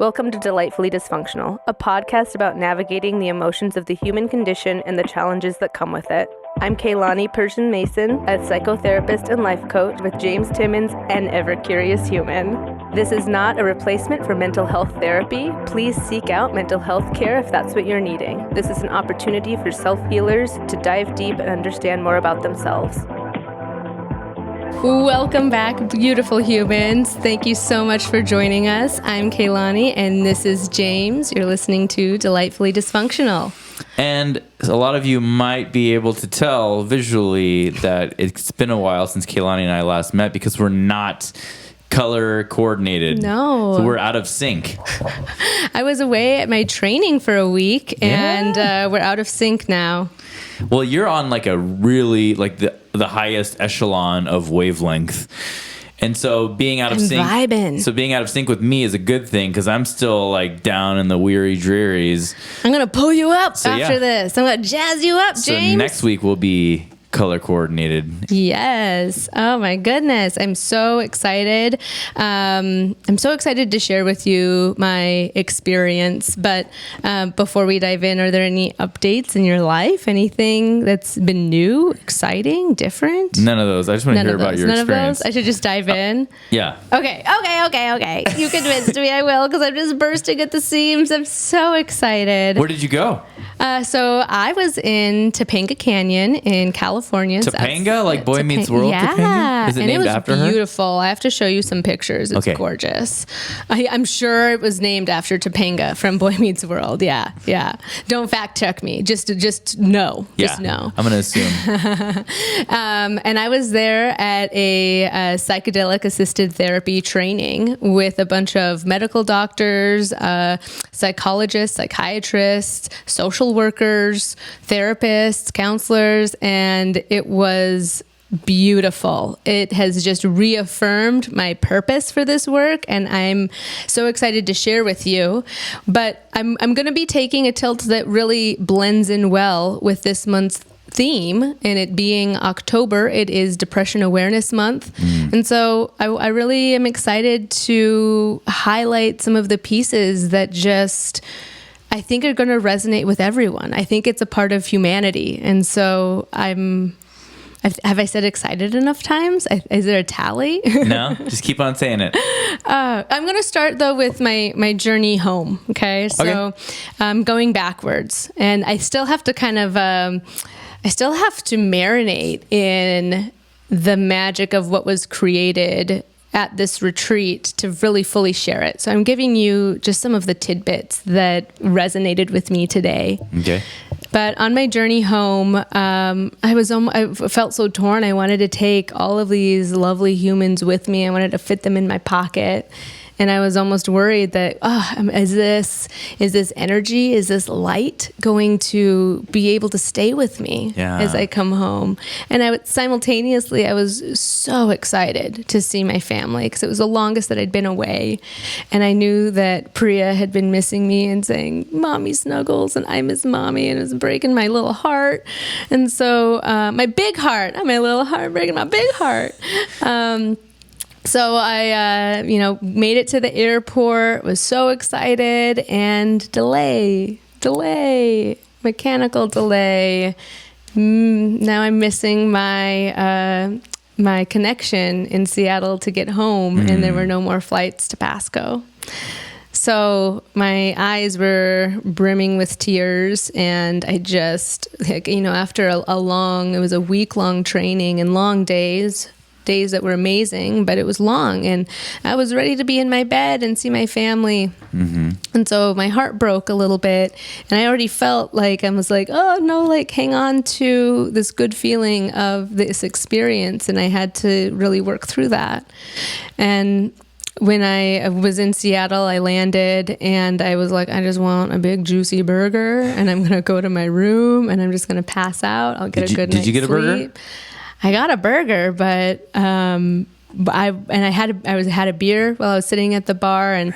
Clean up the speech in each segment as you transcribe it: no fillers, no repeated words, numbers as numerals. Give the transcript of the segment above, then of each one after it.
Welcome to Delightfully Dysfunctional, a podcast about navigating the emotions of the human condition and the challenges that come with it. I'm Kaylani Persian Mason, a psychotherapist and life coach with James Timmons, an ever-curious human. This is not a replacement for mental health therapy. Please seek out mental health care if that's what you're needing. This is an opportunity for self-healers to dive deep and understand more about themselves. Welcome back, beautiful humans. Thank you so much for joining us. I'm Kaylani, and this is James. You're listening to Delightfully Dysfunctional. And a lot of you might be able to tell visually that it's been a while since Kaylani and I last met because we're not color coordinated. No. So we're out of sync. I was away at my training for a week, and we're out of sync now. Well, you're on like a really, like the highest echelon of wavelength. And so being out of sync, vibing. So being out of sync with me is a good thing because I'm still like down in the weary drearies. I'm going to pull you up after this. I'm going to jazz you up, James. So next week will be color coordinated. Yes. Oh my goodness. I'm so excited. I'm so excited to share with you my experience. But before we dive in, are there any updates in your life? Anything that's been new, exciting, different? None of those. I just want to hear about your experience. None of those? I should just dive in? Yeah. Okay. You convinced me I will because I'm just bursting at the seams. I'm so excited. Where did you go? So I was in Topanga Canyon in California. Topanga? Like Boy Meets World? Yeah. Topanga? Is it named after her? Beautiful. I have to show you some pictures. It's gorgeous. I'm sure it was named after Topanga from Boy Meets World. Yeah. Don't fact check me. Just know. Yeah. Just know. I'm going to assume. And I was there at a psychedelic assisted therapy training with a bunch of medical doctors, psychologists, psychiatrists, social workers, therapists, counselors, and it was beautiful. It has just reaffirmed my purpose for this work, and I'm so excited to share with you. But I'm going to be taking a tilt that really blends in well with this month's theme, and it being October. It is Depression Awareness Month. And so I really am excited to highlight some of the pieces that just I think are going to resonate with everyone. I think it's a part of humanity. And so have I said excited enough times? Is there a tally? No, just keep on saying it. I'm going to start though with my journey home. Okay. So I'm going backwards, and I still have to marinate in the magic of what was created at this retreat to really fully share it. So I'm giving you just some of the tidbits that resonated with me today. Okay. But on my journey home, I felt so torn. I wanted to take all of these lovely humans with me. I wanted to fit them in my pocket. And I was almost worried that, is this energy, is this light going to be able to stay with me as I come home? And I was so excited to see my family because it was the longest that I'd been away. And I knew that Priya had been missing me and saying, "Mommy snuggles," and I miss Mommy, and it was breaking my little heart. And so my big heart, not my little heart, breaking my big heart. So I, made it to the airport, was so excited, and mechanical delay. Now I'm missing my connection in Seattle to get home, and there were no more flights to Pasco. So my eyes were brimming with tears, and I just, after it was a week-long training and long days that were amazing, but it was long, and I was ready to be in my bed and see my family. And so my heart broke a little bit, and I already felt like I was like, oh no, like hang on to this good feeling of this experience, and I had to really work through that. And when I was in Seattle, I landed, and I was like, I just want a big juicy burger, and I'm gonna go to my room, and I'm just gonna pass out. I'll get a good night's sleep. Did you get a burger? I got a burger, but I had a beer while I was sitting at the bar, and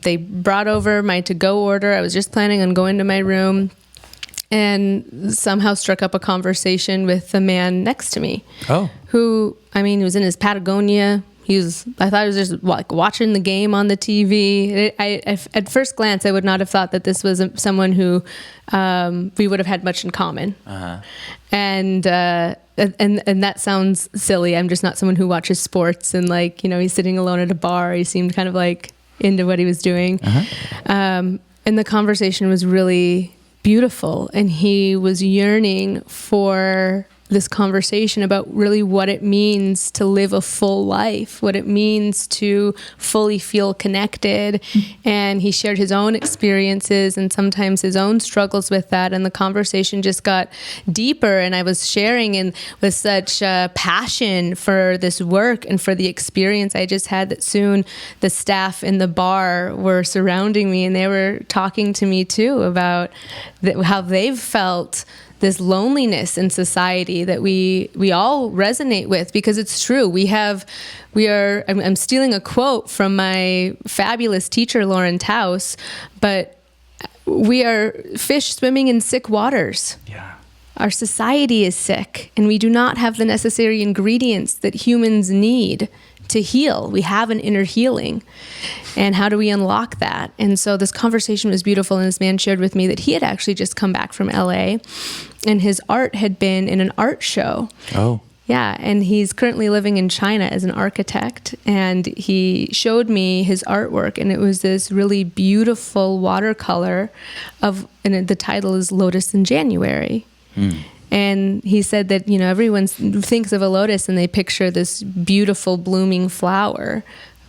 they brought over my to-go order. I was just planning on going to my room, and somehow struck up a conversation with the man next to me. Oh, who he was in his Patagonia I thought he was just like watching the game on the TV. At first glance, I would not have thought that this was someone who we would have had much in common. Uh-huh. And that sounds silly. I'm just not someone who watches sports and like, he's sitting alone at a bar. He seemed kind of like into what he was doing. Uh-huh. And the conversation was really beautiful. And he was yearning for this conversation about really what it means to live a full life, what it means to fully feel connected. And he shared his own experiences and sometimes his own struggles with that. And the conversation just got deeper. And I was sharing with such passion for this work and for the experience I just had that soon the staff in the bar were surrounding me and they were talking to me too about how they've felt this loneliness in society that we all resonate with, because it's true. I'm stealing a quote from my fabulous teacher, Lauren Taus, but we are fish swimming in sick waters. Yeah. Our society is sick, and we do not have the necessary ingredients that humans need to heal. We have an inner healing. And how do we unlock that? And so this conversation was beautiful. And this man shared with me that he had actually just come back from LA and his art had been in an art show. Oh. Yeah. And he's currently living in China as an architect. And he showed me his artwork. And it was this really beautiful watercolor and the title is Lotus in January. Mm. And he said that, everyone thinks of a lotus and they picture this beautiful blooming flower.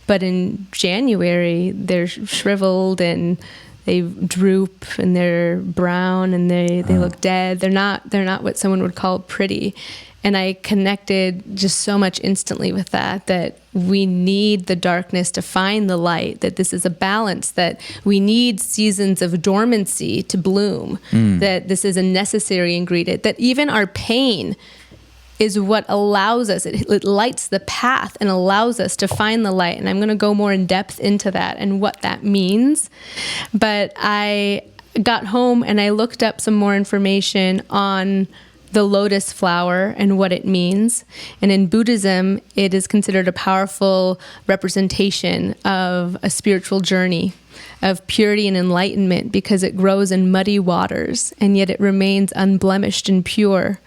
But in January, they're shriveled and they droop and they're brown and they look dead. They're not what someone would call pretty. And I connected just so much instantly with that we need the darkness to find the light, that this is a balance, that we need seasons of dormancy to bloom, that this is a necessary ingredient, that even our pain is what allows us, it lights the path and allows us to find the light. And I'm going to go more in depth into that and what that means. But I got home and I looked up some more information on the lotus flower and what it means. And in Buddhism, it is considered a powerful representation of a spiritual journey of purity and enlightenment because it grows in muddy waters and yet it remains unblemished and pure.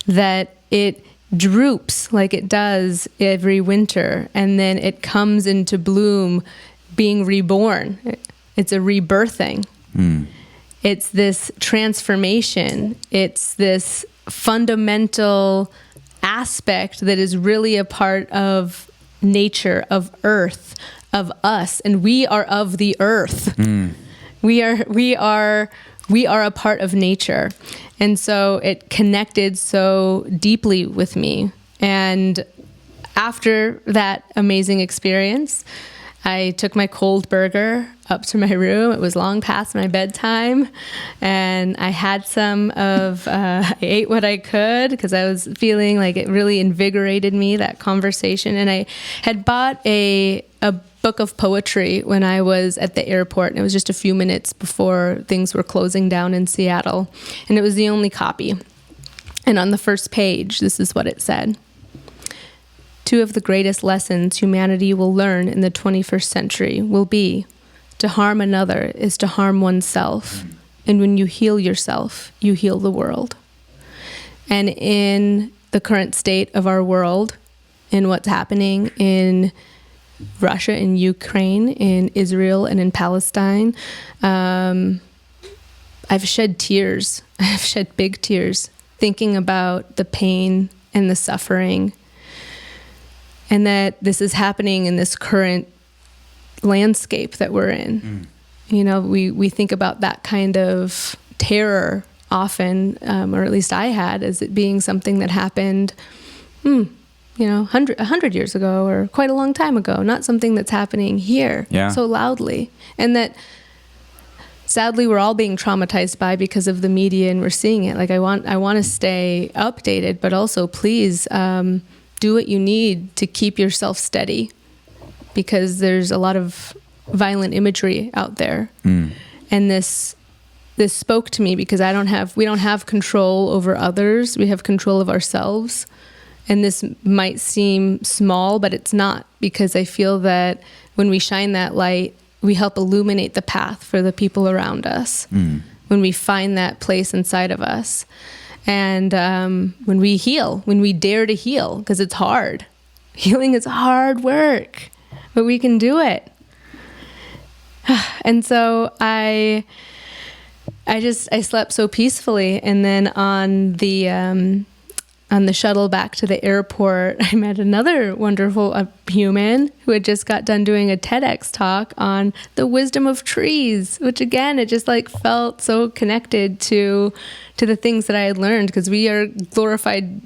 That it droops like it does every winter and then it comes into bloom being reborn. It's a rebirthing. It's this transformation. It's this fundamental aspect that is really a part of nature, of earth, of us, and we are of the earth. We are a part of nature. And so it connected so deeply with me. And after that amazing experience, I took my cold burger up to my room. It was long past my bedtime. And I had I ate what I could because I was feeling like it really invigorated me, that conversation. And I had bought a book of poetry when I was at the airport. And it was just a few minutes before things were closing down in Seattle. And it was the only copy. And on the first page, this is what it said. 2 of the greatest lessons humanity will learn in the 21st century will be to harm another is to harm oneself. And when you heal yourself, you heal the world. And in the current state of our world, in what's happening in Russia, in Ukraine, in Israel, and in Palestine, I've shed tears. I've shed big tears thinking about the pain and the suffering. And that this is happening in this current landscape that we're in. We think about that kind of terror often, or at least I had, as it being something that happened, 100 years ago or quite a long time ago, not something that's happening here so loudly. And that sadly we're all being traumatized by because of the media and we're seeing it. Like I want to stay updated, but also please, do what you need to keep yourself steady because there's a lot of violent imagery out there. And this spoke to me because we don't have control over others. We have control of ourselves. And this might seem small, but it's not, because I feel that when we shine that light, we help illuminate the path for the people around us. When we find that place inside of us. And when we heal, when we dare to heal, because it's hard. Healing is hard work, but we can do it. And so I slept so peacefully. And then on the shuttle back to the airport, I met another wonderful human who had just got done doing a TEDx talk on the wisdom of trees, which again, it just like felt so connected to the things that I had learned, because we're a glorified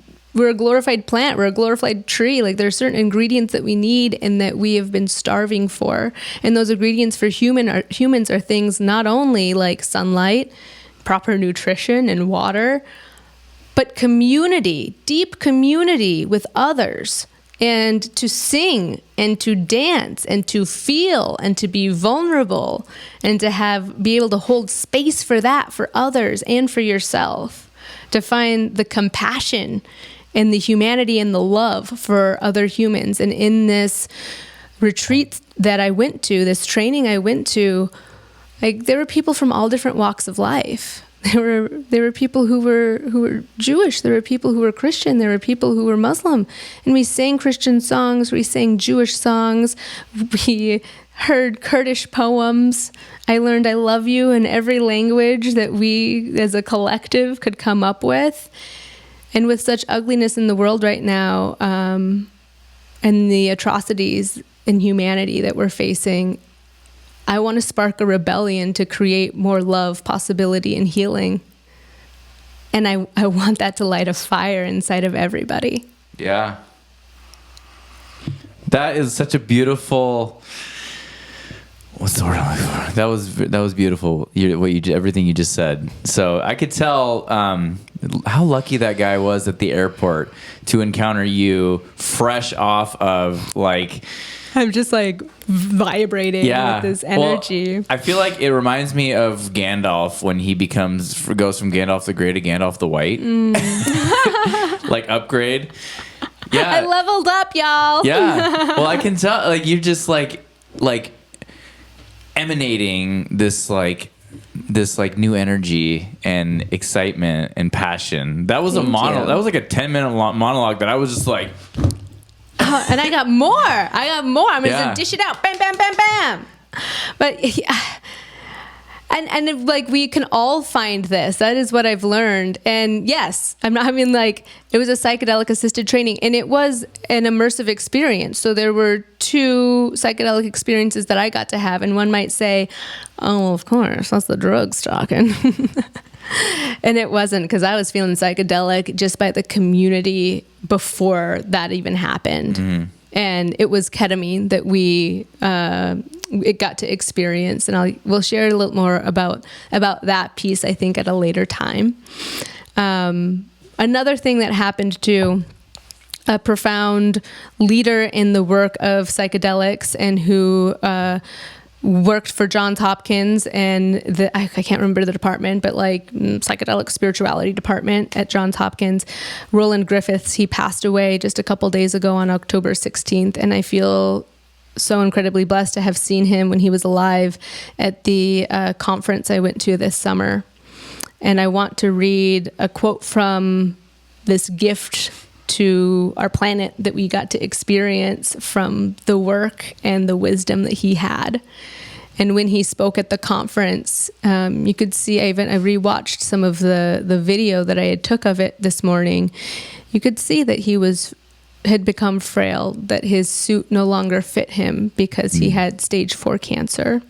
plant, we're a glorified tree. Like, there are certain ingredients that we need and that we have been starving for. And those ingredients for humans are things not only like sunlight, proper nutrition and water, but community, deep community with others, and to sing and to dance and to feel and to be vulnerable and to be able to hold space for that, for others and for yourself, to find the compassion and the humanity and the love for other humans. And in this retreat that I went to, this training I went to, like, there were people from all different walks of life. There were people who were Jewish. There were people who were Christian. There were people who were Muslim. And we sang Christian songs. We sang Jewish songs. We heard Kurdish poems. I learned "I love you" in every language that we as a collective could come up with. And with such ugliness in the world right now, and the atrocities in humanity that we're facing, I want to spark a rebellion to create more love, possibility, and healing. And I want that to light a fire inside of everybody. Yeah. That is such a beautiful... What's the word I'm looking for? That was beautiful. Everything you just said. So I could tell how lucky that guy was at the airport to encounter you fresh off of like... I'm just like vibrating with this energy. Well, I feel like it reminds me of Gandalf when he goes from Gandalf the Grey to Gandalf the White. Like upgrade. Yeah. I leveled up, y'all. Yeah. Well, I can tell, like, you're just like emanating this new energy and excitement and passion. That was monologue. That was like a 10-minute monologue that I was just like... And I got more. I'm going to dish it out. Bam, bam, bam, bam. But yeah. And like, we can all find this. That is what I've learned. And yes, it was a psychedelic assisted training, and it was an immersive experience. So there were 2 psychedelic experiences that I got to have. And one might say, oh, well, of course, that's the drugs talking. And it wasn't, because I was feeling psychedelic just by the community before that even happened. Mm-hmm. And it was ketamine that it got to experience. And we'll share a little more about that piece, I think, at a later time. Another thing that happened too, a profound leader in the work of psychedelics and who worked for Johns Hopkins and I can't remember the department, but like psychedelic spirituality department at Johns Hopkins, Roland Griffiths, he passed away just a couple days ago on October 16th. And I feel so incredibly blessed to have seen him when he was alive at the conference I went to this summer. And I want to read a quote from this gift to our planet that we got to experience from the work and the wisdom that he had. And when he spoke at the conference, you could see, I rewatched some of the video that I had took of it this morning. You could see that he had become frail, that his suit no longer fit him because he had stage 4 cancer.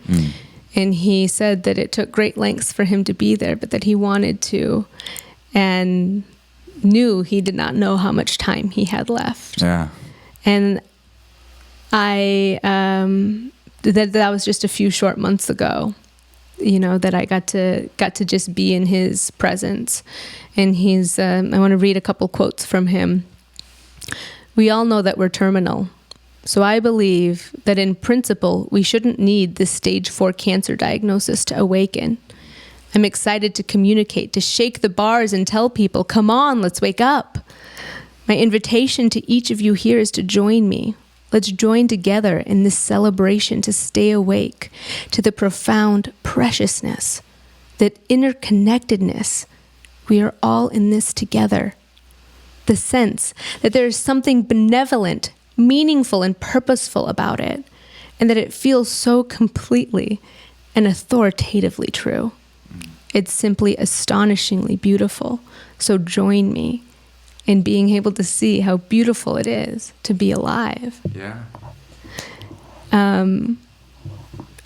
And he said that it took great lengths for him to be there, but that he wanted to, and knew he did not know how much time he had left. Yeah. And that was just a few short months ago, that I got to just be in his presence. And I want to read a couple quotes from him. We all know that we're terminal. So I believe that in principle, we shouldn't need this stage 4 cancer diagnosis to awaken. I'm excited to communicate, to shake the bars and tell people, come on, let's wake up. My invitation to each of you here is to join me. Let's join together in this celebration to stay awake to the profound preciousness, that interconnectedness. We are all in this together. The sense that there is something benevolent, meaningful, and purposeful about it, and that it feels so completely and authoritatively true. It's simply astonishingly beautiful. So join me in being able to see how beautiful it is to be alive. Yeah.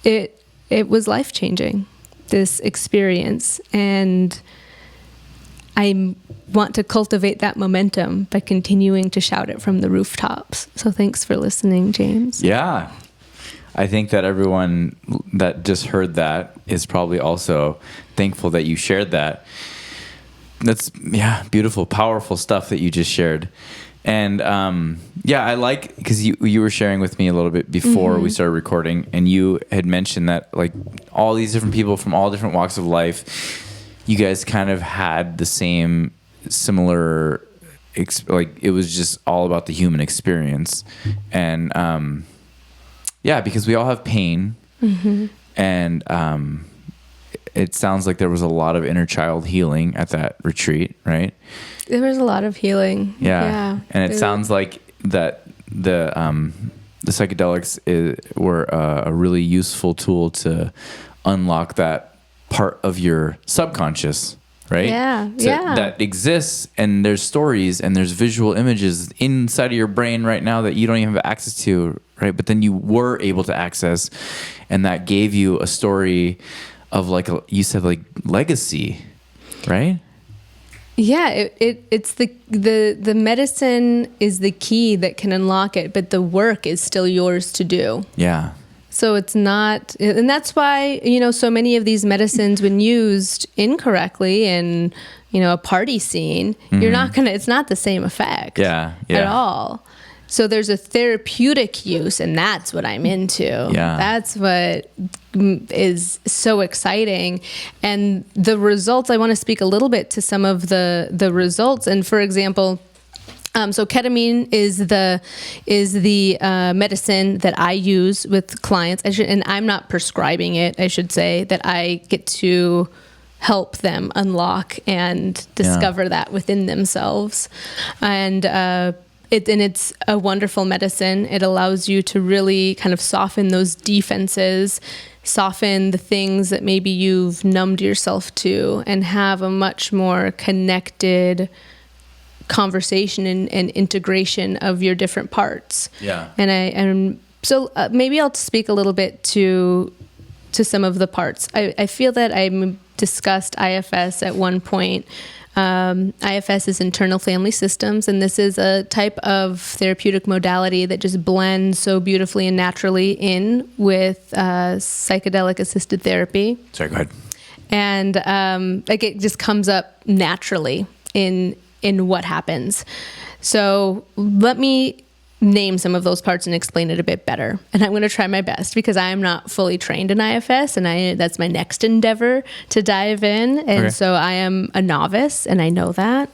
It was life-changing, this experience, and I want to cultivate that momentum by continuing to shout it from the rooftops. So thanks for listening, James. Yeah. I think that everyone that just heard that is probably also thankful that you shared that. That's, beautiful, powerful stuff that you just shared. And I like, because you were sharing with me a little bit before we started recording, and you had mentioned that like all these different people from all different walks of life, you guys kind of had the similar, like it was just all about the human experience. And because we all have pain, and it sounds like there was a lot of inner child healing at that retreat, right? There was a lot of healing. Yeah. And it sounds like that the psychedelics were a really useful tool to unlock that part of your subconscious, right? That exists, and there's stories and there's visual images inside of your brain right now that you don't even have access to, right? But then you were able to access, and that gave you a story of you said legacy, right? Yeah, it's the medicine is the key that can unlock it, but the work is still yours to do. Yeah. So it's not, and that's why, so many of these medicines, when used incorrectly in, a party scene, it's not the same effect at all. So there's a therapeutic use, and that's what I'm into. Yeah. That's what is so exciting. And the results, I want to speak a little bit to some of the results. And for example, so ketamine is the medicine that I use with clients. And I'm not prescribing it, I should say, that I get to help them unlock and discover that within themselves. And it's a wonderful medicine. It allows you to really kind of soften those defenses, soften the things that maybe you've numbed yourself to, and have a much more connected conversation and integration of your different parts. Yeah. And so maybe I'll speak a little bit to some of the parts. I feel that I discussed IFS at one point. IFS is internal family systems, and this is a type of therapeutic modality that just blends so beautifully and naturally in with psychedelic assisted therapy. Sorry, go ahead. And it just comes up naturally in what happens. So let me name some of those parts and explain it a bit better. And I'm going to try my best, because I am not fully trained in IFS, and that's my next endeavor to dive in. And so I am a novice, and I know that.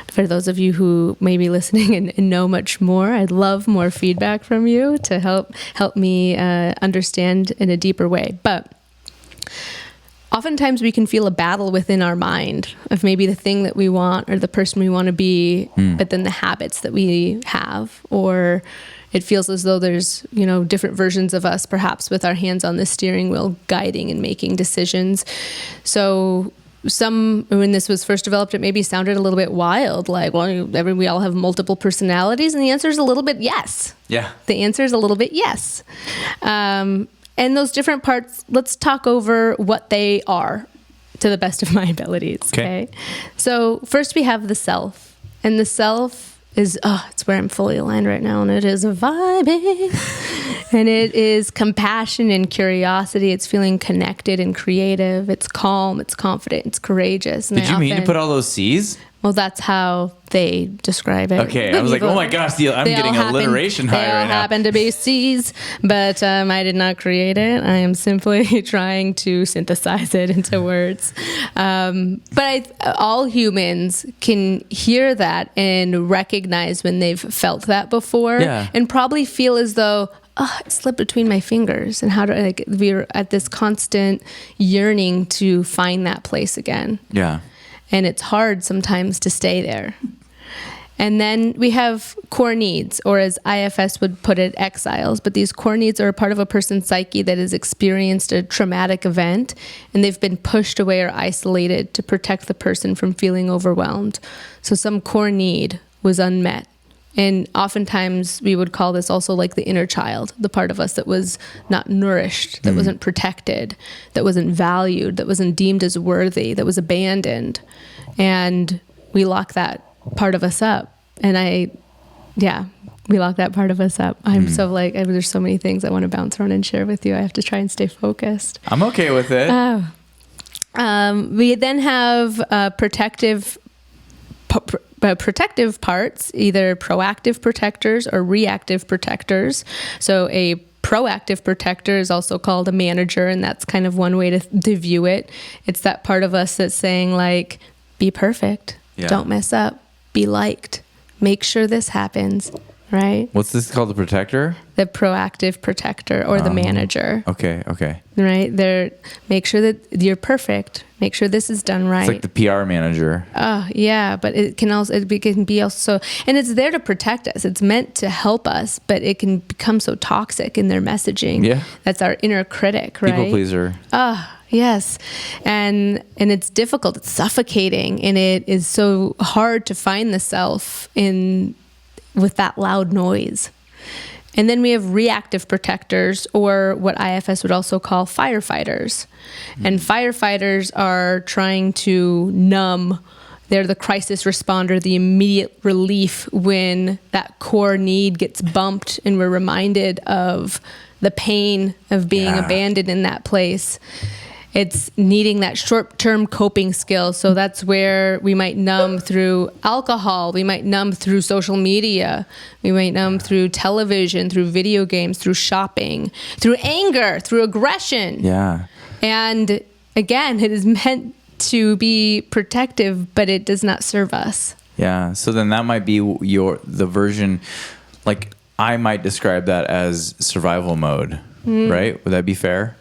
For those of you who may be listening and know much more, I'd love more feedback from you to help me understand in a deeper way. But oftentimes we can feel a battle within our mind of maybe the thing that we want or the person we want to be, but then the habits that we have, or it feels as though there's, different versions of us, perhaps with our hands on the steering wheel, guiding and making decisions. So when this was first developed, it maybe sounded a little bit wild, like, well, we all have multiple personalities, and the answer is a little bit yes. Yeah. The answer is a little bit yes. And those different parts, let's talk over what they are to the best of my abilities. Okay. So first we have the self, and the self is, it's where I'm fully aligned right now. And it is vibing, and it is compassion and curiosity. It's feeling connected and creative. It's calm. It's confident. It's courageous. And Did you mean to put all those C's? Well, that's how they describe it. Okay, I was like, oh my gosh, I'm getting alliteration high right now. They all happen to be C's, but I did not create it. I am simply trying to synthesize it into words. But all humans can hear that and recognize when they've felt that before, and probably feel as though, oh, it slipped between my fingers, and how do we're at this constant yearning to find that place again. Yeah. And it's hard sometimes to stay there. And then we have core needs, or as IFS would put it, exiles. But these core needs are a part of a person's psyche that has experienced a traumatic event, and they've been pushed away or isolated to protect the person from feeling overwhelmed. So some core need was unmet. And oftentimes we would call this also like the inner child, the part of us that was not nourished, that wasn't protected, that wasn't valued, that wasn't deemed as worthy, that was abandoned. And we lock that part of us up. And we lock that part of us up. I'm so there's so many things I want to bounce around and share with you. I have to try and stay focused. I'm okay with it. We then have protective parts, either proactive protectors or reactive protectors. So a proactive protector is also called a manager, and that's kind of one way to view it. It's that part of us that's saying, like, be perfect, don't mess up, be liked, make sure this happens, right? What's this called, the protector? The proactive protector, or the manager. Okay. Right? Make sure that you're perfect. Make sure this is done right. It's like the PR manager. Oh, yeah. But it can be also, and it's there to protect us. It's meant to help us, but it can become so toxic in their messaging. Yeah. That's our inner critic, right? People pleaser. Yes. And it's difficult. It's suffocating. And it is so hard to find the self with that loud noise. And then we have reactive protectors, or what IFS would also call firefighters. And firefighters are trying to numb. They're the crisis responder, the immediate relief when that core need gets bumped and we're reminded of the pain of being abandoned in that place. It's needing that short-term coping skill. So that's where we might numb through alcohol. We might numb through social media. We might numb through television, through video games, through shopping, through anger, through aggression. Yeah. And again, it is meant to be protective, but it does not serve us. Yeah. So then that might be the version, like I might describe that as survival mode, right? Would that be fair?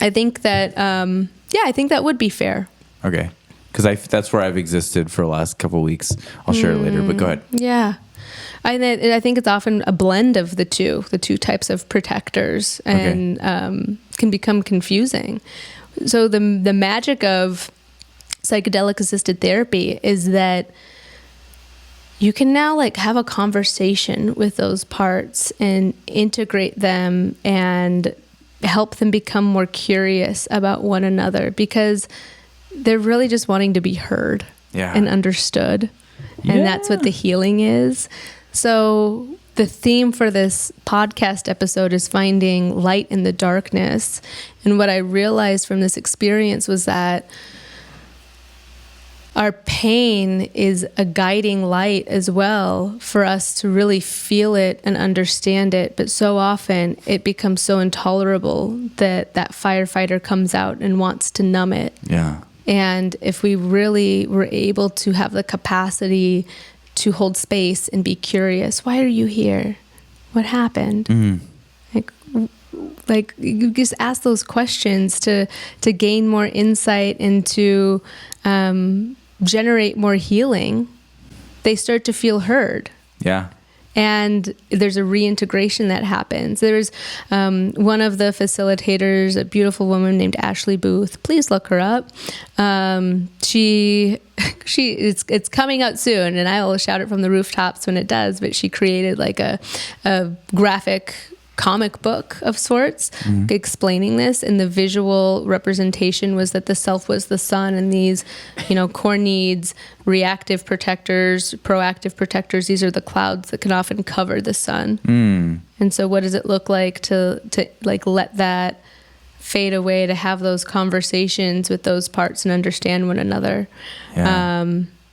I think that, I think that would be fair. Okay. Because that's where I've existed for the last couple of weeks. I'll share it later, but go ahead. Yeah. I think it's often a blend of the two types of protectors, and can become confusing. So the magic of psychedelic assisted therapy is that you can now have a conversation with those parts and integrate them and help them become more curious about one another, because they're really just wanting to be heard and understood. And that's what the healing is. So the theme for this podcast episode is finding light in the darkness. And what I realized from this experience was that our pain is a guiding light as well for us to really feel it and understand it. But so often it becomes so intolerable that firefighter comes out and wants to numb it. Yeah. And if we really were able to have the capacity to hold space and be curious, why are you here? What happened? Mm-hmm. Like you just ask those questions to gain more insight and to generate more healing. They start to feel heard. Yeah. And there's a reintegration that happens. There's one of the facilitators, a beautiful woman named Ashley Booth. Please look her up. It's coming out soon, and I will shout it from the rooftops when it does. But she created a graphic comic book of sorts, explaining this, and the visual representation was that the self was the sun, and these, core needs, reactive protectors, proactive protectors, these are the clouds that can often cover the sun. And so what does it look like to let that fade away, to have those conversations with those parts and understand one another?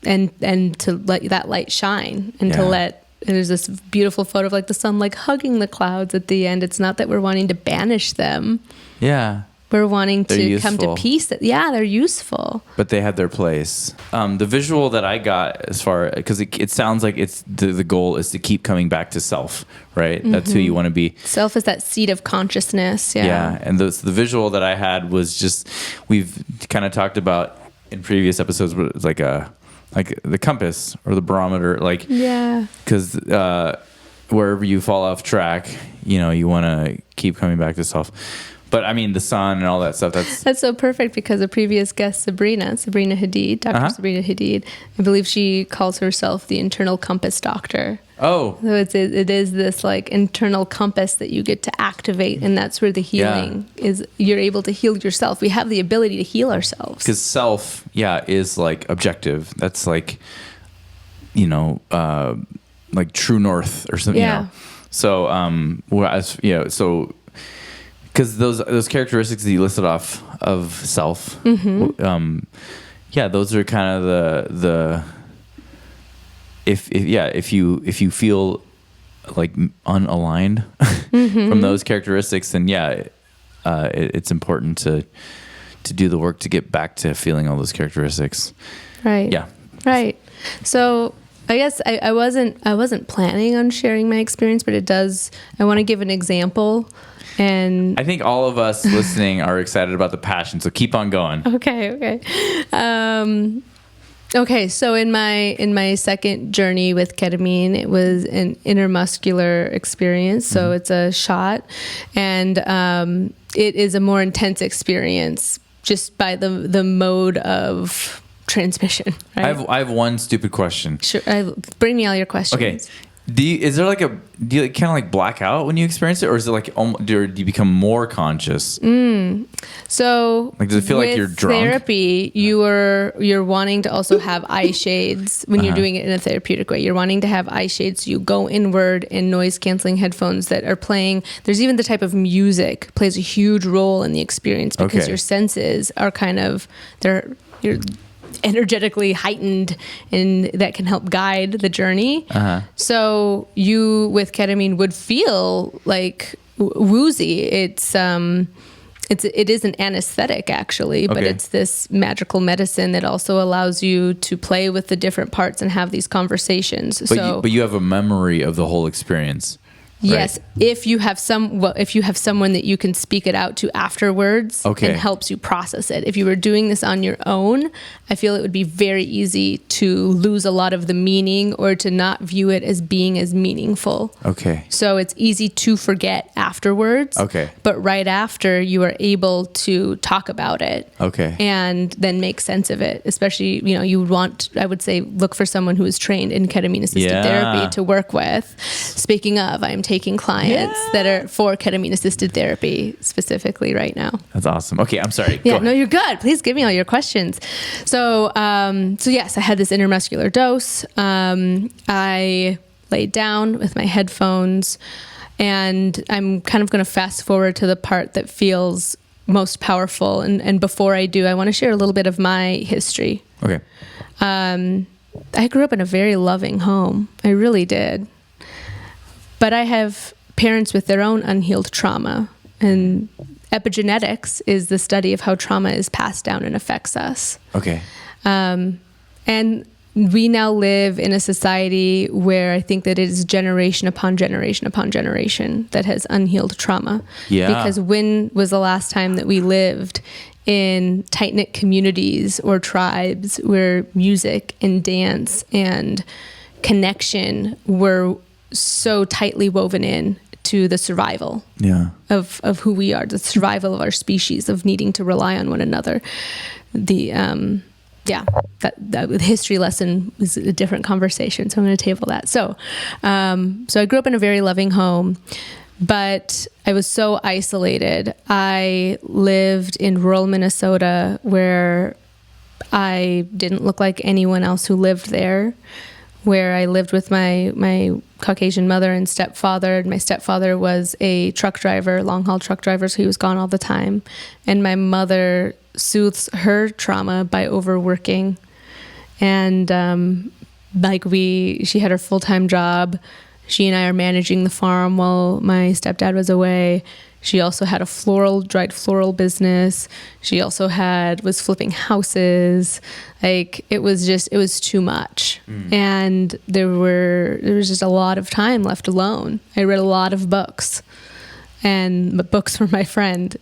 and to let that light shine, and to let. There's this beautiful photo of like the sun like hugging the clouds at the end. It's not that we're wanting to banish them. Yeah. We're wanting They're to useful. come to peace. They're useful. But they have their place. The visual that I got as far, because it sounds like it's the goal is to keep coming back to self, right? Mm-hmm. That's who you want to be. Self is that seat of consciousness. Yeah. And the visual that I had was just, we've kind of talked about in previous episodes, but it's like the compass or the barometer, like, because wherever you fall off track, you want to keep coming back to self. But I mean, the sun and all that stuff, that's so perfect, because a previous guest, Sabrina Hadid, Dr. Sabrina Hadid, I believe she calls herself the internal compass doctor. Oh. So it is this like internal compass that you get to activate, and that's where the healing is. You're able to heal yourself. We have the ability to heal ourselves. Because self, is like objective. That's like, like true north or something. Yeah. So, because those characteristics that you listed off of self, those are kind of the if you feel like unaligned from those characteristics, then it's important to do the work to get back to feeling all those characteristics. Right. Yeah. Right. So I guess I wasn't planning on sharing my experience, but I want to give an example. And I think all of us listening are excited about the passion, so keep on going. Okay. So in my second journey with ketamine, it was an intermuscular experience. So it's a shot, and it is a more intense experience just by the mode of transmission. Right? I have one stupid question. Sure, bring me all your questions. Okay. Do you kind of like black out when you experience it, or is it like, do you become more conscious? So like, does it feel like you're drunk? Therapy, you're wanting to also have eye shades when you're doing it in a therapeutic way. You're wanting to have eye shades. So you go inward in noise canceling headphones that are playing. There's even the type of music plays a huge role in the experience, because your senses are you're energetically heightened, and that can help guide the journey. So you with ketamine would feel like woozy. It is an anesthetic actually, but it's this magical medicine that also allows you to play with the different parts and have these conversations. But you have a memory of the whole experience. Yes, right. If you have someone that you can speak it out to afterwards, and helps you process it. If you were doing this on your own, I feel it would be very easy to lose a lot of the meaning, or to not view it as being as meaningful. Okay. So it's easy to forget afterwards. Okay. But right after, you are able to talk about it. Okay. And then make sense of it. Especially, you would want, I would say, look for someone who is trained in ketamine-assisted therapy to work with. Speaking of, I'm taking clients that are for ketamine-assisted therapy specifically right now. That's awesome. Okay, I'm sorry. Yeah, no, you're good. Please give me all your questions. So yes, I had this intermuscular dose. I laid down with my headphones, and I'm kind of going to fast forward to the part that feels most powerful. And before I do, I want to share a little bit of my history. Okay. I grew up in a very loving home. I really did. But I have parents with their own unhealed trauma, and epigenetics is the study of how trauma is passed down and affects us. Okay. And we now live in a society where I think that it is generation upon generation upon generation that has unhealed trauma. Yeah. Because when was the last time that we lived in tight-knit communities or tribes where music and dance and connection were so tightly woven in to the survival of who we are, the survival of our species, of needing to rely on one another. The history lesson is a different conversation, so I'm going to table that. So I grew up in a very loving home, but I was so isolated. I lived in rural Minnesota, where I didn't look like anyone else who lived there, where I lived with my Caucasian mother and stepfather. My stepfather was a truck driver, long-haul truck driver, so he was gone all the time. And my mother soothes her trauma by overworking And she had her full-time job. She and I are managing the farm while my stepdad was away. She also had a dried floral business. She also was flipping houses. Like, it was too much. And there was just a lot of time left alone. I read a lot of books, and books were my friend.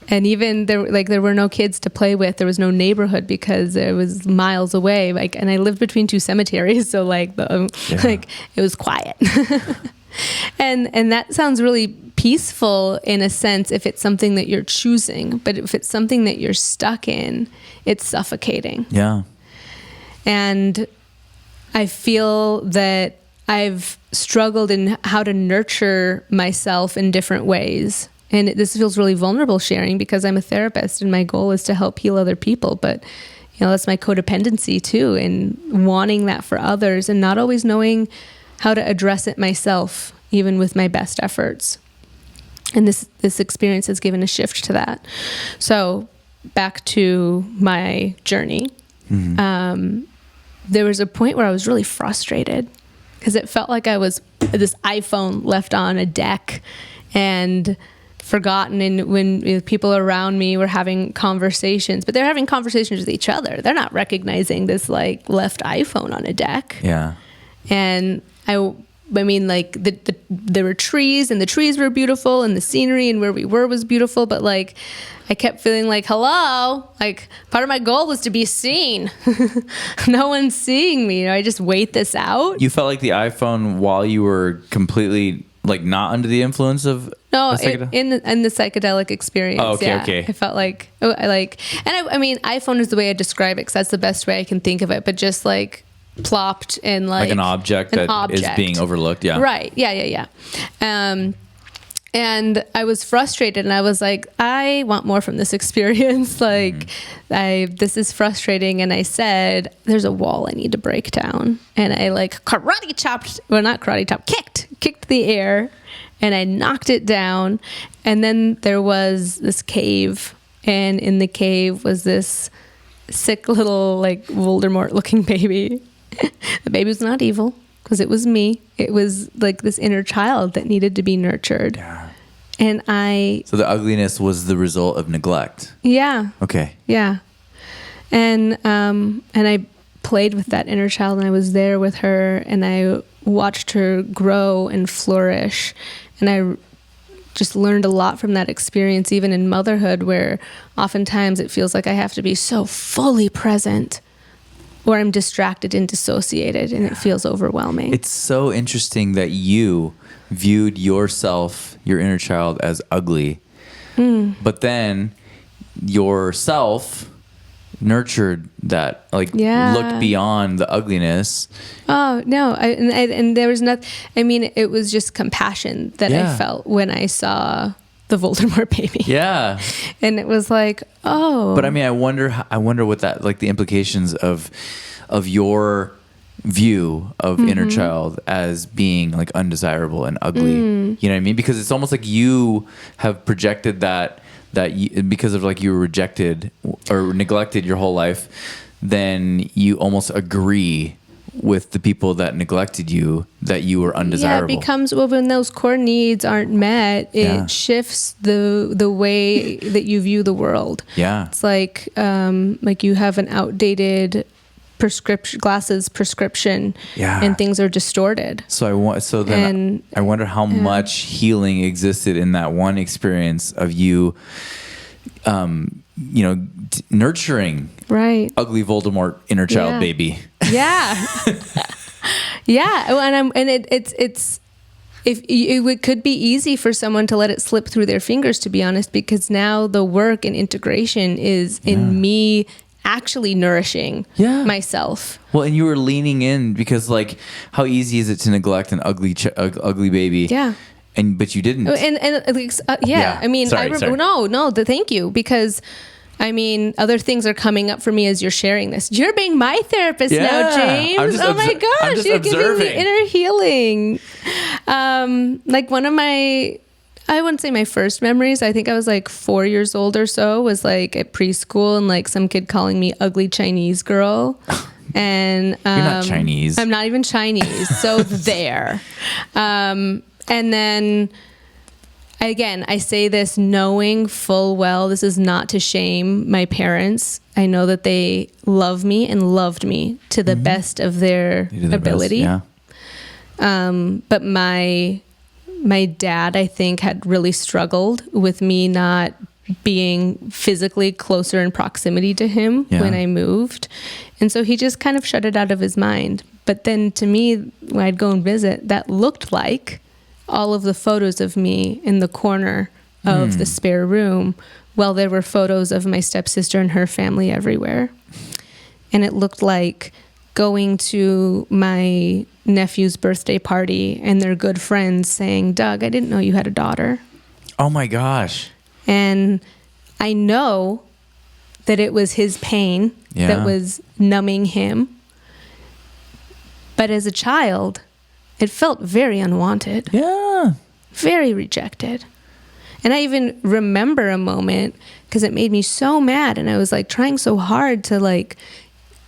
And even there were no kids to play with. There was no neighborhood because it was miles away. And I lived between two cemeteries, so it was quiet. And that sounds really peaceful in a sense if it's something that you're choosing, but if it's something that you're stuck in, it's suffocating. Yeah. And I feel that I've struggled in how to nurture myself in different ways. And this feels really vulnerable sharing because I'm a therapist and my goal is to help heal other people. But, that's my codependency too, in wanting that for others and not always knowing how to address it myself, even with my best efforts. And this experience has given a shift to that. So back to my journey. There was a point where I was really frustrated because it felt like I was this iPhone left on a deck and forgotten. And when people around me were having conversations, but they're having conversations with each other. They're not recognizing this left iPhone on a deck. Yeah. And I mean, there were trees and the trees were beautiful and the scenery and where we were was beautiful. But I kept feeling hello, part of my goal was to be seen. No one's seeing me. I just wait this out. You felt like the iPhone while you were completely not under the influence of in the psychedelic experience. Oh, okay. I felt I mean, iPhone is the way I describe it because that's the best way I can think of it. But just plopped in like an object is being overlooked. Yeah. Right. Yeah. And I was frustrated and I was like, I want more from this experience. This is frustrating. And I said, there's a wall I need to break down. And I kicked the air and I knocked it down. And then there was this cave, and in the cave was this sick little Voldemort looking baby. The baby was not evil because it was me. It was this inner child that needed to be nurtured. Yeah. And so the ugliness was the result of neglect. Yeah. Okay. Yeah. And I played with that inner child and I was there with her and I watched her grow and flourish. And I just learned a lot from that experience, even in motherhood, where oftentimes it feels like I have to be so fully present or I'm distracted and dissociated and it feels overwhelming. It's so interesting that you viewed yourself, your inner child, as ugly, but then yourself nurtured that, looked beyond the ugliness. Oh, no. And there was nothing, it was just compassion that I felt when I saw the Voldemort baby. Yeah. And it was oh. But I wonder what that, the implications of your view of inner child as being undesirable and ugly. You know what I mean? Because it's almost like you have projected that because of you were rejected or neglected your whole life, then you almost agree with the people that neglected you that you were undesirable. Yeah, it becomes, when those core needs aren't met, it shifts the way that you view the world. Yeah. It's like you have an outdated prescription and things are distorted. I wonder how much healing existed in that one experience of you nurturing ugly Voldemort inner child baby. Yeah. Yeah. It could be easy for someone to let it slip through their fingers, to be honest, because now the work and integration is in me actually nourishing myself. Well, and you were leaning in because how easy is it to neglect an ugly baby? Yeah. But you didn't. Thank you, because other things are coming up for me as you're sharing this. You're being my therapist now, James. Oh my gosh, you're giving me inner healing. One of my, I wouldn't say my first memories, I think I was 4 years old or so, was at preschool and some kid calling me ugly Chinese girl. And You're not Chinese. I'm not even Chinese. So there. And then again, I say this knowing full well this is not to shame my parents. I know that they love me and loved me to the best of their ability. Best, yeah. But my dad, I think, had really struggled with me not being physically closer in proximity to him when I moved. And so he just kind of shut it out of his mind. But then to me, when I'd go and visit, that looked like all of the photos of me in the corner of the spare room, while there were photos of my stepsister and her family everywhere. And it looked like going to my nephew's birthday party and their good friends saying, Doug, I didn't know you had a daughter. Oh my gosh. And I know that it was his pain that was numbing him. But as a child, it felt very unwanted. Yeah. Very rejected. And I even remember a moment because it made me so mad. And I was like trying so hard to like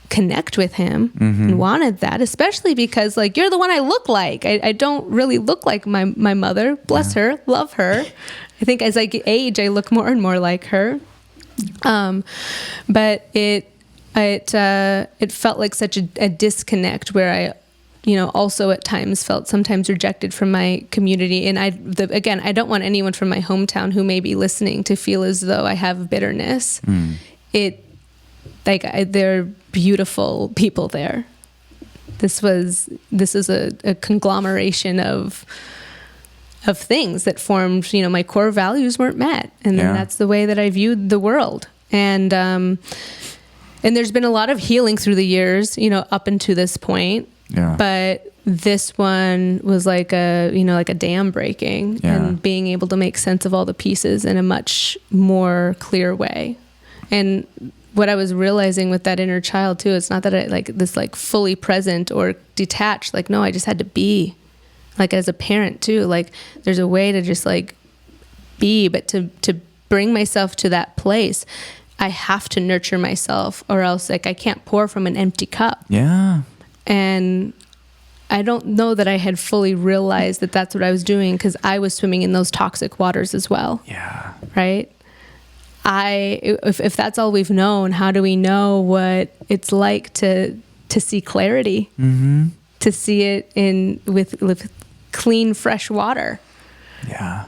connect with him and wanted that, especially because like, you're the one I look like. I don't really look like my mother. Bless her. Love her. I think as I age, I look more and more like her. But it felt like such a disconnect where I, also at times felt sometimes rejected from my community. And again, I don't want anyone from my hometown who may be listening to feel as though I have bitterness. They're beautiful people there. This is a conglomeration of things that formed, my core values weren't met. And then that's the way that I viewed the world. And there's been a lot of healing through the years, up until this point. Yeah. But this one was like a dam breaking and being able to make sense of all the pieces in a much more clear way. And what I was realizing with that inner child too, it's not that I like this like fully present or detached. Like, no, I just had to be like as a parent too. Like there's a way to just like be, but to bring myself to that place, I have to nurture myself or else like I can't pour from an empty cup. Yeah. And I don't know that I had fully realized that that's what I was doing because I was swimming in those toxic waters as well. Yeah. Right? If that's all we've known, how do we know what it's like to see clarity, to see it with clean, fresh water? Yeah.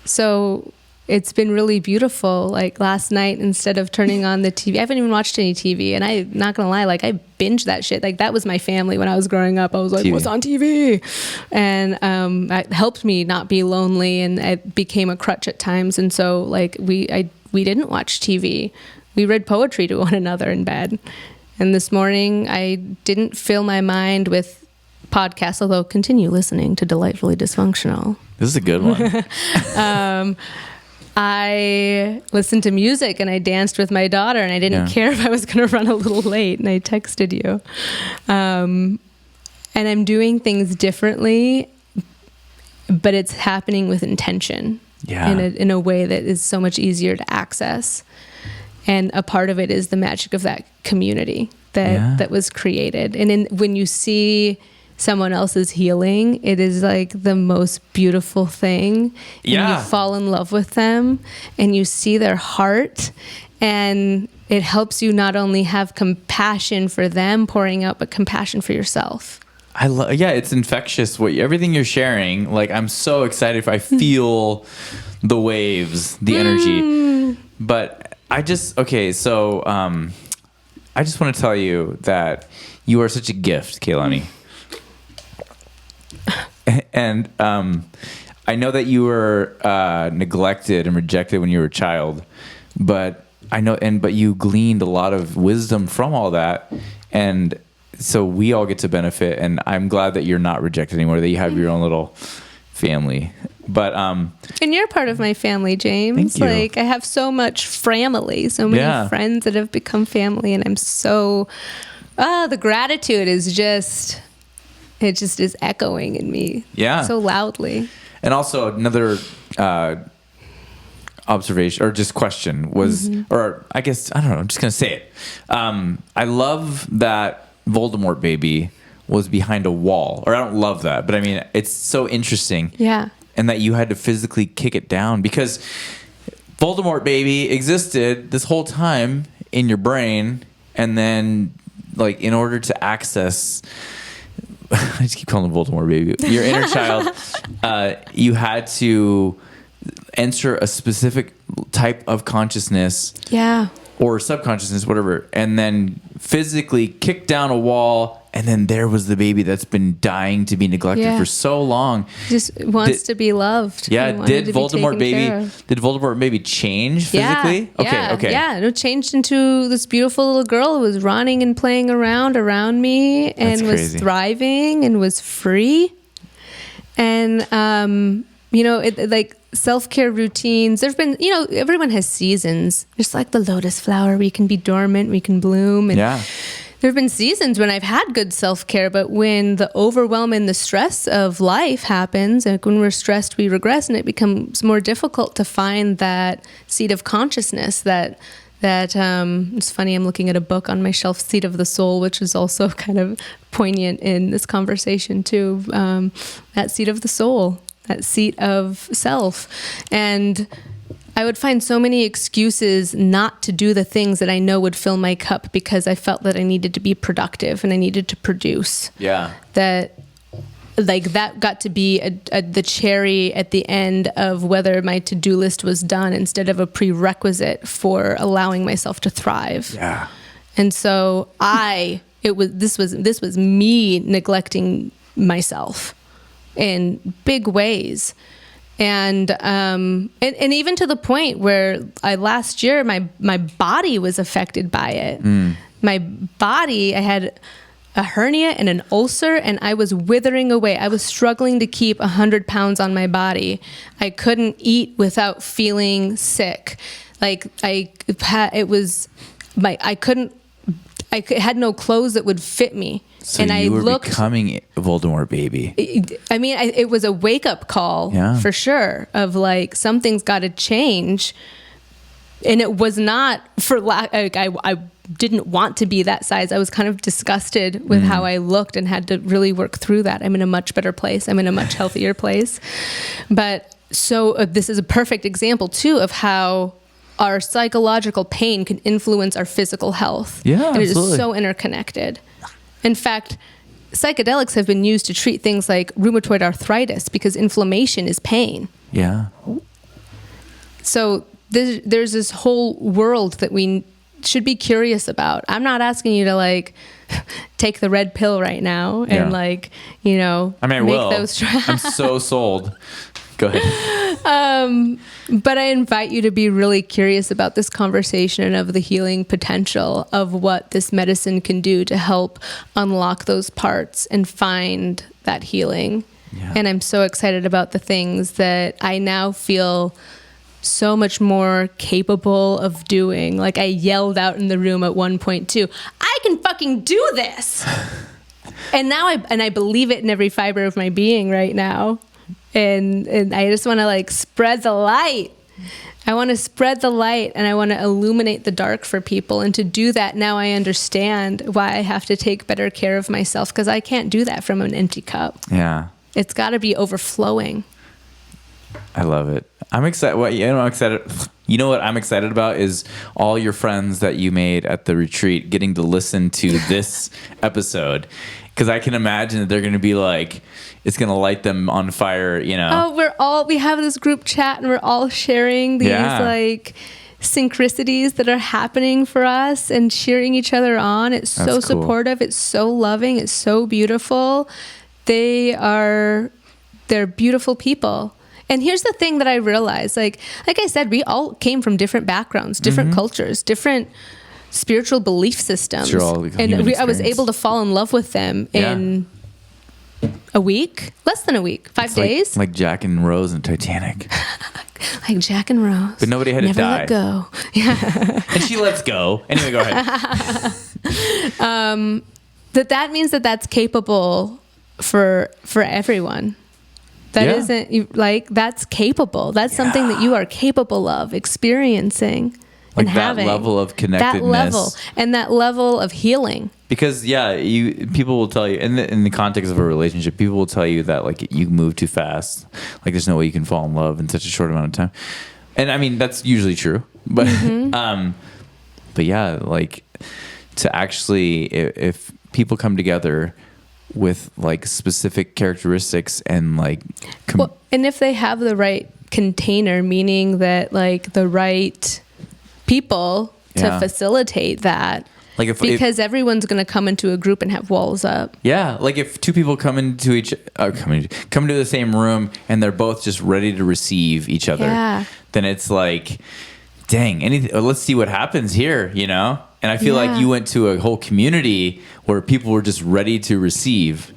So it's been really beautiful. Like last night, instead of turning on the TV, I haven't even watched any TV. And I'm not going to lie, like I binged that shit. Like that was my family when I was growing up. I was like, what's on TV? And it helped me not be lonely. And it became a crutch at times. And so like we didn't watch TV. We read poetry to one another in bed. And this morning, I didn't fill my mind with podcasts, although continue listening to Delightfully Dysfunctional. This is a good one. I listened to music and I danced with my daughter and I didn't care if I was going to run a little late and I texted you. And I'm doing things differently, but it's happening with intention in a way that is so much easier to access. And a part of it is the magic of that community that was created. And when you see someone else's healing, it is like the most beautiful thing. And you fall in love with them and you see their heart, and it helps you not only have compassion for them pouring out, but compassion for yourself. It's infectious. Everything you're sharing, like I'm so excited if I feel the waves, the energy. But I just want to tell you that you are such a gift, Kaylani. And I know that you were neglected and rejected when you were a child, but but you gleaned a lot of wisdom from all that, and so we all get to benefit. And I'm glad that you're not rejected anymore, that you have your own little family. But and you're part of my family, James. Thank you. Like I have so much family, so many friends that have become family, and I'm so the gratitude is just. It just is echoing in me so loudly. And also another observation or just question was, or I guess, I don't know, I'm just going to say it. I love that Voldemort baby was behind a wall, or I don't love that, but I mean, it's so interesting. Yeah. And that you had to physically kick it down, because Voldemort baby existed this whole time in your brain, and then like in order to access, I just keep calling him Voldemort baby, your inner child, you had to enter a specific type of consciousness, or subconsciousness, whatever, and then physically kick down a wall. And then there was the baby that's been dying to be neglected for so long. Just wants to be loved. Yeah. Did Voldemort baby change physically? Okay. Yeah. It changed into this beautiful little girl who was running and playing around me, and was thriving and was free. And, like self-care routines, there've been, everyone has seasons. Just like the lotus flower, we can be dormant, we can bloom. And there have been seasons when I've had good self-care, but when the overwhelm and the stress of life happens, and when we're stressed, we regress, and it becomes more difficult to find that seat of consciousness that it's funny, I'm looking at a book on my shelf, Seat of the Soul, which is also kind of poignant in this conversation too. That seat of the soul, that seat of self. And I would find so many excuses not to do the things that I know would fill my cup, because I felt that I needed to be productive and I needed to produce. Yeah. That got to be the cherry at the end of whether my to-do list was done, instead of a prerequisite for allowing myself to thrive. Yeah. And so this was me neglecting myself in big ways. And even to the point where last year my body was affected by it. My body, I had a hernia and an ulcer, and I was withering away. I was struggling to keep 100 pounds on my body. I couldn't eat without feeling sick. Like I had no clothes that would fit me. So and you were becoming Voldemort baby. I mean, it was a wake-up call for sure, of like, something's got to change. And it was not for I didn't want to be that size. I was kind of disgusted with how I looked, and had to really work through that. I'm in a much better place. I'm in a much healthier place. But so this is a perfect example too of how our psychological pain can influence our physical health. Yeah, and it absolutely. is so interconnected. In fact, psychedelics have been used to treat things like rheumatoid arthritis, because inflammation is pain. Yeah. So there's this whole world that we should be curious about. I'm not asking you to like take the red pill right now and I mean, I make will. those I'm so sold. Go ahead. But I invite you to be really curious about this conversation of the healing potential of what this medicine can do to help unlock those parts and find that healing. Yeah. And I'm so excited about the things that I now feel so much more capable of doing. Like I yelled out in the room at one point too, I can fucking do this. And now I believe it in every fiber of my being right now. And I just want to like spread the light. I want to spread the light, and I want to illuminate the dark for people. And to do that, now I understand why I have to take better care of myself, because I can't do that from an empty cup. Yeah. It's got to be overflowing. I love it. I'm excited. I'm excited. You know what I'm excited about is all your friends that you made at the retreat getting to listen to this episode, because I can imagine that they're going to be like, it's going to light them on fire, Oh, we have this group chat, and we're all sharing these like synchronicities that are happening for us and cheering each other on. It's so supportive. It's so loving. It's so beautiful. They're beautiful people. And here's the thing that I realized, like I said, we all came from different backgrounds, different cultures, different spiritual belief systems. And I was able to fall in love with them in a week, less than a week, 5 days. Like Jack and Rose in Titanic. Like Jack and Rose. But nobody had to die. Never let go. Yeah. And she lets go. Anyway, go ahead. That means that that's capable for everyone. That isn't like, that's capable. That's something that you are capable of experiencing. Like and that having level of connectedness. That level and that level of healing. Because people will tell you in the context of a relationship, people will tell you that like you move too fast, like there's no way you can fall in love in such a short amount of time. And I mean that's usually true, but but yeah, like to actually if people come together with like specific characteristics and like and if they have the right container, meaning that like the right people to facilitate that. Like because everyone's going to come into a group and have walls up. Yeah, like if two people come into the same room and they're both just ready to receive each other, then it's like, dang, let's see what happens here, you know? And I feel like you went to a whole community where people were just ready to receive.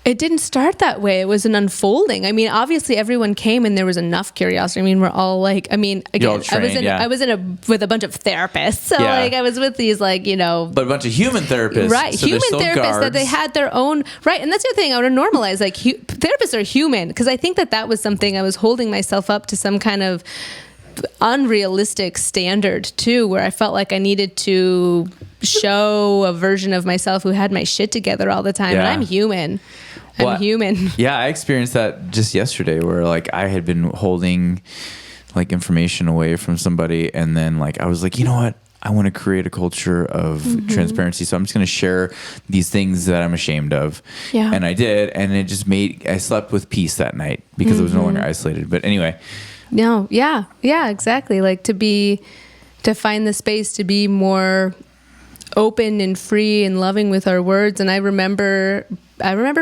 It didn't start that way. It was an unfolding. I mean, obviously everyone came and there was enough curiosity. I mean, we're all like, I mean, again, I was with a bunch of therapists. So like I was with these like, you know. But a bunch of human therapists. Right. So human therapists that they had their own. Right. And that's the other thing I want to normalize. Like therapists are human. Because I think that was something I was holding myself up to some kind of unrealistic standard too, where I felt like I needed to show a version of myself who had my shit together all the time. And I'm human. I'm human. Yeah, I experienced that just yesterday where like I had been holding like information away from somebody and then like I was like, you know what? I want to create a culture of transparency. So I'm just going to share these things that I'm ashamed of. Yeah. And I did. And it just I slept with peace that night because I was no longer isolated. But anyway. No. Yeah. Yeah, exactly. Like to find the space to be more open and free and loving with our words. And I remember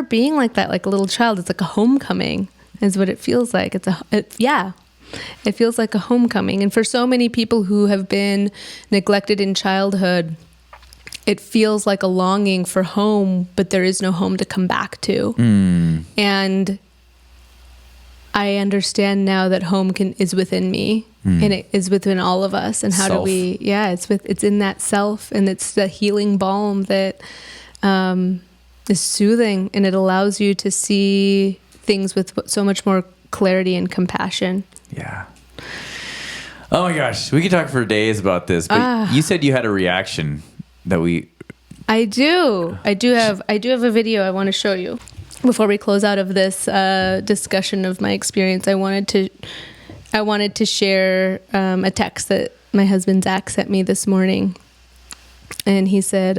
being like that, like a little child. It's like a homecoming is what it feels like. It feels like a homecoming. And for so many people who have been neglected in childhood, it feels like a longing for home, but there is no home to come back to. And I understand now that home is within me and it is within all of us. And how do we, it's in that self, and it's the healing balm that is soothing, and it allows you to see things with so much more clarity and compassion. Yeah. Oh my gosh, we could talk for days about this, but you said you had a reaction that I do have a video I want to show you. Before we close out of this discussion of my experience, I wanted to share a text that my husband Zach sent me this morning. And he said,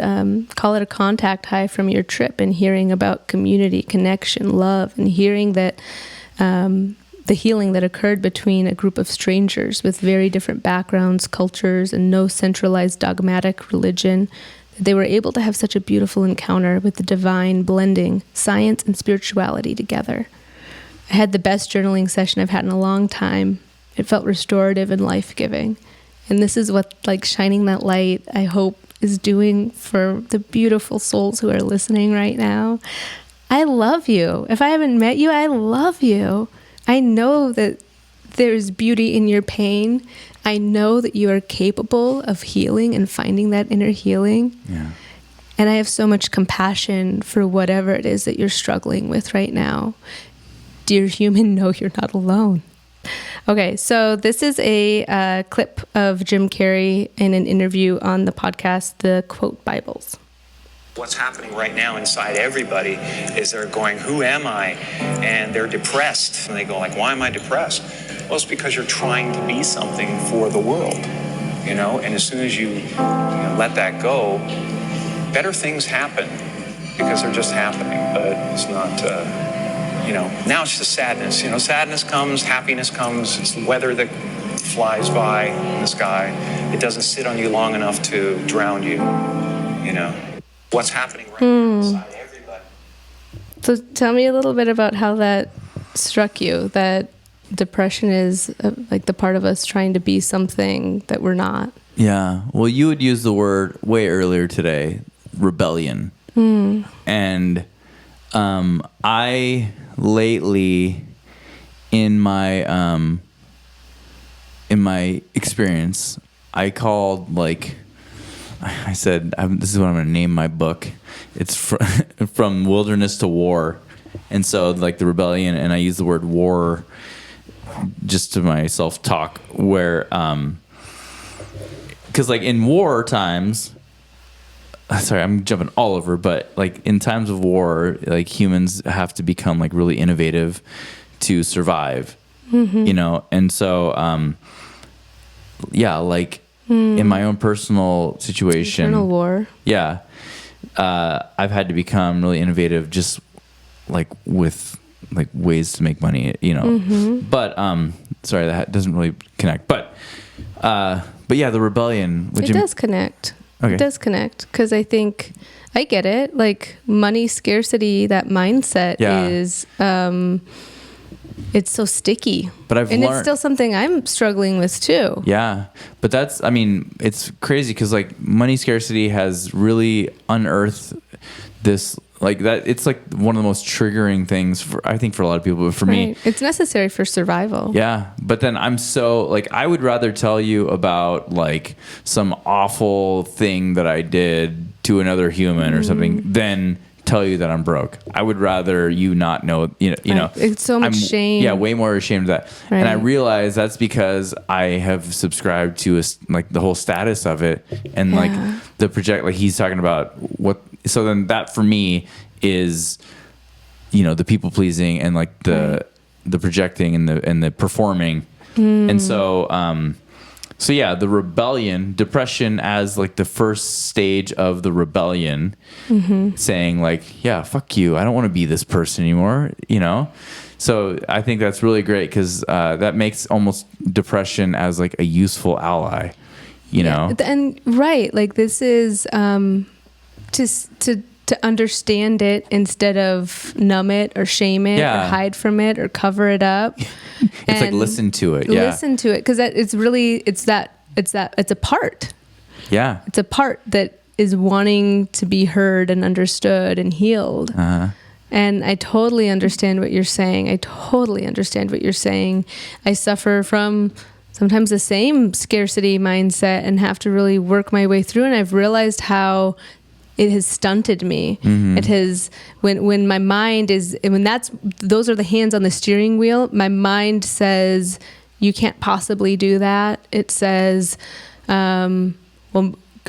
call it a contact high from your trip, and hearing about community, connection, love, and hearing that the healing that occurred between a group of strangers with very different backgrounds, cultures, and no centralized dogmatic religion. They were able to have such a beautiful encounter with the divine, blending science and spirituality together. I had the best journaling session I've had in a long time. It felt restorative and life-giving. And this is what like shining that light, I hope, is doing for the beautiful souls who are listening right now. I love you. If I haven't met you, I love you. I know that there's beauty in your pain. I know that you are capable of healing and finding that inner healing. Yeah. And I have so much compassion for whatever it is that you're struggling with right now. Dear human, know you're not alone. Okay, so this is a clip of Jim Carrey in an interview on the podcast, The Quote Bibles. What's happening right now inside everybody is they're going, who am I? And they're depressed. And they go like, why am I depressed? Well, it's because you're trying to be something for the world, you know? And as soon as you let that go, better things happen because they're just happening. But it's not, now it's just sadness. Sadness comes, happiness comes. It's the weather that flies by in the sky. It doesn't sit on you long enough to drown you, What's happening right now inside everybody. So tell me a little bit about how that struck you, that depression is like the part of us trying to be something that we're not. Yeah. Well, you would use the word way earlier today, rebellion. And I lately in my experience, I called I said, this is what I'm going to name my book. It's from wilderness to war. And so the rebellion, and I use the word war just to my self-talk, where because like in war times, sorry, I'm jumping all over, but like in times of war, like humans have to become like really innovative to survive, you know? And so, yeah, like in my own personal situation, Eternal war. yeah, I've had to become really innovative just like with like ways to make money, you know? But, sorry, that doesn't really connect, but yeah, the rebellion. It does connect. Okay. It does connect because I think I get it. Like money scarcity, that mindset is, it's so sticky. But I've and learned, it's still something I'm struggling with too. Yeah, but that's, I mean, it's crazy because like money scarcity has really unearthed this, like that. It's like one of the most triggering things for, I think, for a lot of people, but for me, it's necessary for survival. Yeah, but then I'm so like, I would rather tell you about like some awful thing that I did to another human or something than tell you that I'm broke. I would rather you not know, you know, it's so much shame. Yeah, way more ashamed of that. Right. And I realize that's because I have subscribed to like the whole status of it and like the project, like he's talking about what, so then that for me is, you know, the people pleasing and like the projecting and the performing. And so, so yeah, the rebellion, depression as like the first stage of the rebellion, saying like, yeah, fuck you. I don't want to be this person anymore, you know? So I think that's really great because that makes almost depression as like a useful ally, you know? And right. Like this is to understand it instead of numb it or shame it or hide from it or cover it up. It's like listen to it. Yeah. Listen to it. Cause it's a part. Yeah. It's a part that is wanting to be heard and understood and healed. And I totally understand what you're saying. I suffer from sometimes the same scarcity mindset and have to really work my way through. And I've realized how it has stunted me. It has, when my mind is, those are the hands on the steering wheel, my mind says, you can't possibly do that. It says, well,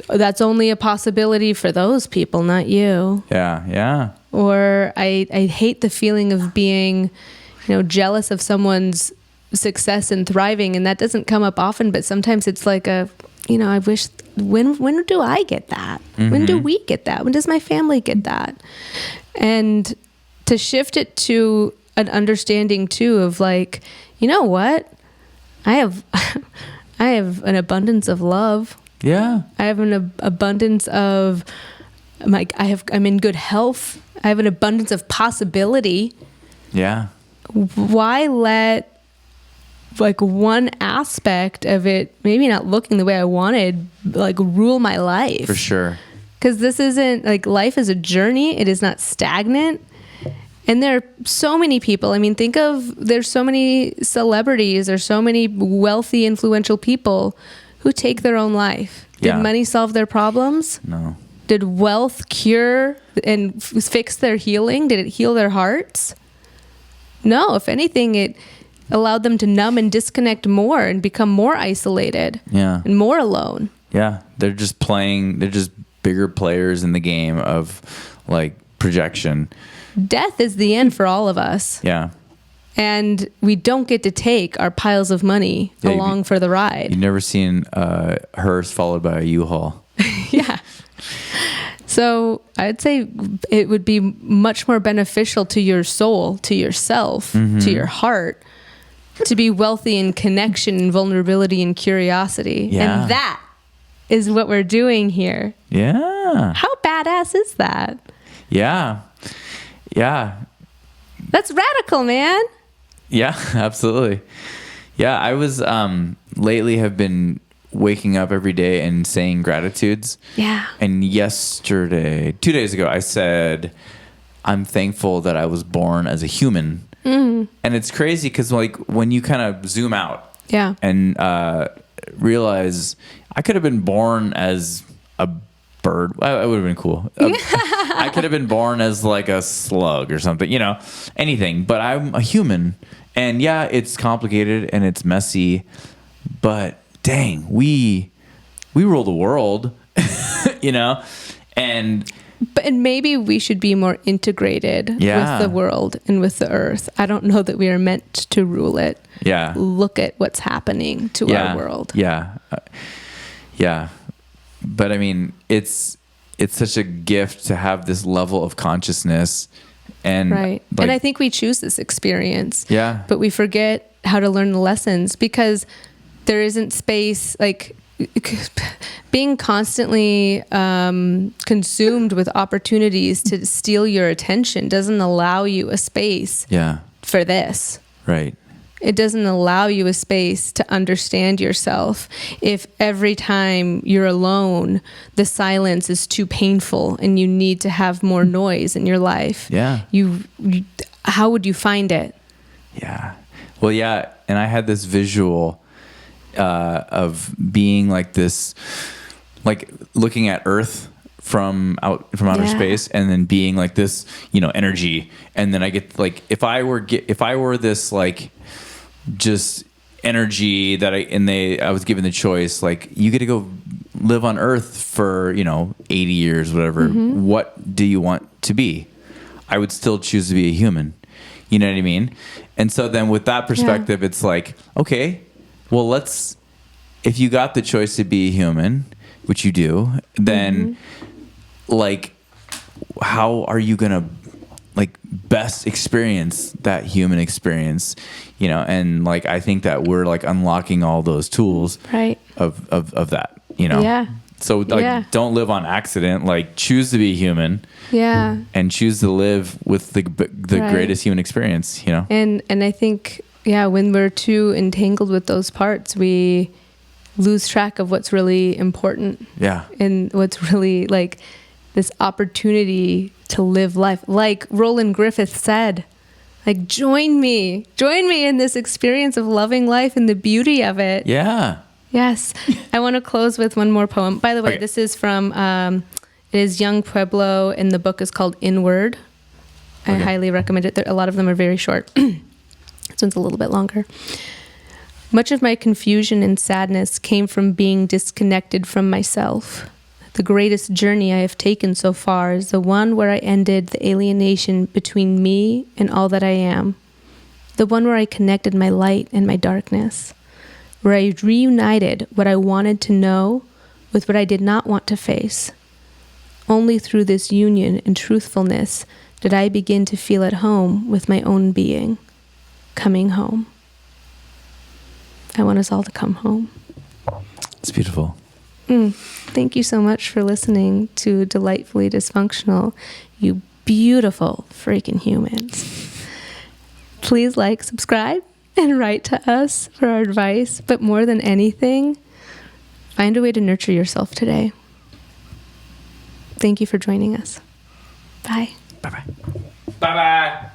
that's only a possibility for those people, not you. Yeah. Yeah. Or I hate the feeling of being, jealous of someone's success and thriving. And that doesn't come up often, but sometimes it's like I wish, when do I get that? When do we get that? When does my family get that? And to shift it to an understanding too of like, you know what? I have an abundance of love. Yeah. I have an abundance of I'm in good health. I have an abundance of possibility. Yeah. Why let like one aspect of it, maybe not looking the way I wanted, like rule my life? For sure. Because this isn't like, life is a journey. It is not stagnant. And there are so many people. I mean, there's so many celebrities. There's so many wealthy, influential people who take their own life. Did money solve their problems? No. Did wealth cure and fix their healing? Did it heal their hearts? No. If anything, it allowed them to numb and disconnect more and become more isolated. Yeah. And more alone. Yeah. They're just bigger players in the game of like projection. Death is the end for all of us. Yeah. And we don't get to take our piles of money along for the ride. You've never seen a hearse followed by a U-Haul. Yeah. So I'd say it would be much more beneficial to your soul, to yourself, to your heart, to be wealthy in connection and vulnerability and curiosity. Yeah. And that is what we're doing here. Yeah. How badass is that? Yeah. Yeah. That's radical, man. Yeah, absolutely. Yeah, I was lately have been waking up every day and saying gratitudes. Yeah. And 2 days ago, I said, I'm thankful that I was born as a human. And it's crazy because like when you kind of zoom out and realize I could have been born as a bird. It would have been cool. I could have been born as like a slug or something, anything, but I'm a human. And yeah, it's complicated and it's messy, but dang, we we rule the world, you know, and maybe we should be more integrated with the world and with the earth. I don't know that we are meant to rule it. Yeah. Look at what's happening to our world. Yeah. Yeah. But I mean, it's such a gift to have this level of consciousness. And right. And I think we choose this experience. Yeah. But we forget how to learn the lessons because there isn't space, like being constantly consumed with opportunities to steal your attention doesn't allow you a space for this. Right. It doesn't allow you a space to understand yourself. If every time you're alone, the silence is too painful and you need to have more noise in your life, you how would you find it? Yeah. Well, yeah. And I had this visual of being like this, like looking at Earth from outer space, and then being like this, you know, energy. And then I get like, if I were this like just energy that I was given the choice, like, you get to go live on Earth for, you know, 80 years, whatever. Mm-hmm. What do you want to be? I would still choose to be a human. You know what I mean? And so then with that perspective, it's like, okay, well, if you got the choice to be a human, which you do, then like, how are you going to like best experience that human experience, you know? And like, I think that we're like unlocking all those tools of that, you know? Yeah. So like, don't live on accident, like choose to be human. Yeah. And choose to live with the greatest human experience, you know? And I think, when we're too entangled with those parts, we lose track of what's really important. Yeah. And what's really like this opportunity to live life. Like Roland Griffith said, like, join me in this experience of loving life and the beauty of it. Yeah. Yes. I want to close with one more poem. By the way, this is from, it is Young Pueblo, and the book is called Inward. I highly recommend it. A lot of them are very short. This one's a little bit longer. Much of my confusion and sadness came from being disconnected from myself. The greatest journey I have taken so far is the one where I ended the alienation between me and all that I am. The one where I connected my light and my darkness. Where I reunited what I wanted to know with what I did not want to face. Only through this union and truthfulness did I begin to feel at home with my own being. Coming home. I want us all to come home. It's beautiful. Thank you so much for listening to Delightfully Dysfunctional, you beautiful freaking humans. Please like, subscribe, and write to us for our advice. But more than anything, find a way to nurture yourself today. Thank you for joining us. Bye. Bye-bye. Bye-bye.